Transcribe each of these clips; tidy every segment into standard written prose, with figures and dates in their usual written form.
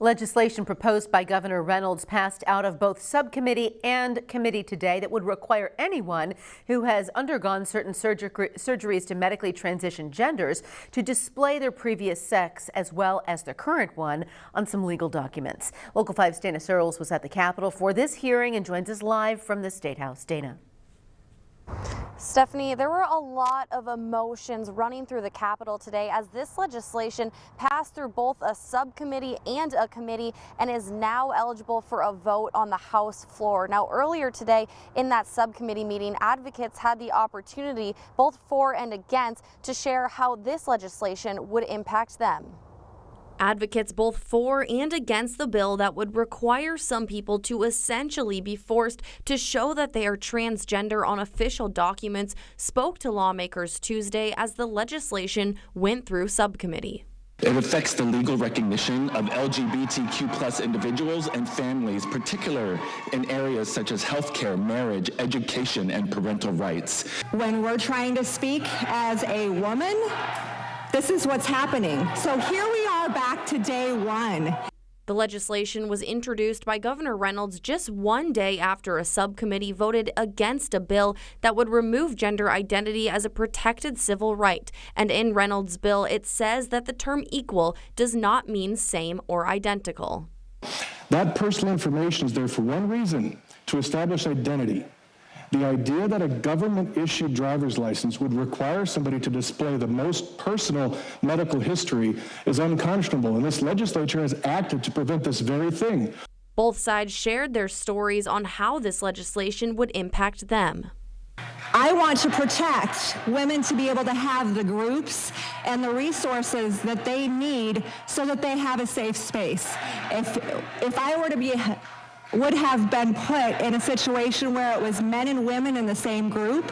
Legislation proposed by Governor Reynolds passed out of both subcommittee and committee today that would require anyone who has undergone certain surgeries to medically transition genders to display their previous sex as well as their current one on some legal documents. Local 5's Dana Searles was at the Capitol for this hearing and joins us live from the State House. Dana. Stephanie, there were a lot of emotions running through the Capitol today as this legislation passed through both a subcommittee and a committee and is now eligible for a vote on the House floor. Now, earlier today in that subcommittee meeting, advocates had the opportunity, both for and against, to share how this legislation would impact them. Advocates both for and against the bill that would require some people to essentially be forced to show that they are transgender on official documents spoke to lawmakers Tuesday as the legislation went through subcommittee. It affects the legal recognition of LGBTQ+ individuals and families, particularly in areas such as healthcare, marriage, education, and parental rights. When we're trying to speak as a woman, this is what's happening. So here we are back to day one. The legislation was introduced by Governor Reynolds just one day after a subcommittee voted against a bill that would remove gender identity as a protected civil right. And in Reynolds' bill, it says that the term equal does not mean same or identical. That personal information is there for one reason: to establish identity. The idea that a government-issued driver's license would require somebody to display the most personal medical history is unconscionable, and this legislature has acted to prevent this very thing. Both sides shared their stories on how this legislation would impact them. I want to protect women to be able to have the groups and the resources that they need so that they have a safe space. If I were to would have been put in a situation where it was men and women in the same group,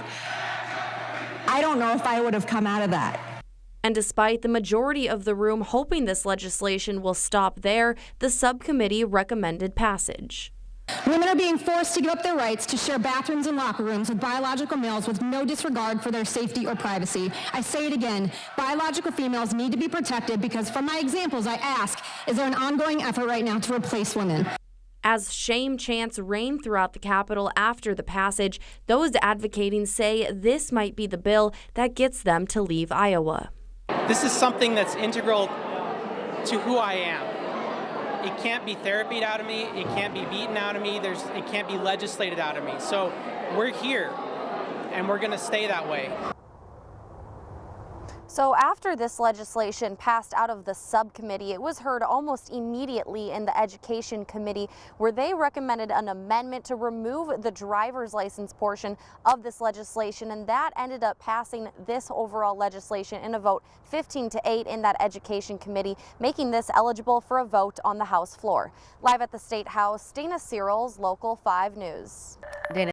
I don't know if I would have come out of that. And despite the majority of the room hoping this legislation will stop there, the subcommittee recommended passage. Women are being forced to give up their rights to share bathrooms and locker rooms with biological males with no disregard for their safety or privacy. I say it again, biological females need to be protected because from my examples I ask, is there an ongoing effort right now to replace women? As shame chants reign throughout the Capitol after the passage, those advocating say this might be the bill that gets them to leave Iowa. This is something that's integral to who I am. It can't be therapied out of me. It can't be beaten out of me. It can't be legislated out of me. So we're here, and we're going to stay that way. So after this legislation passed out of the subcommittee, it was heard almost immediately in the Education Committee, where they recommended an amendment to remove the driver's license portion of this legislation, and that ended up passing this overall legislation in a vote 15-8 in that Education Committee, making this eligible for a vote on the House floor. Live at the State House, Dana Searles, Local 5 News. Dana.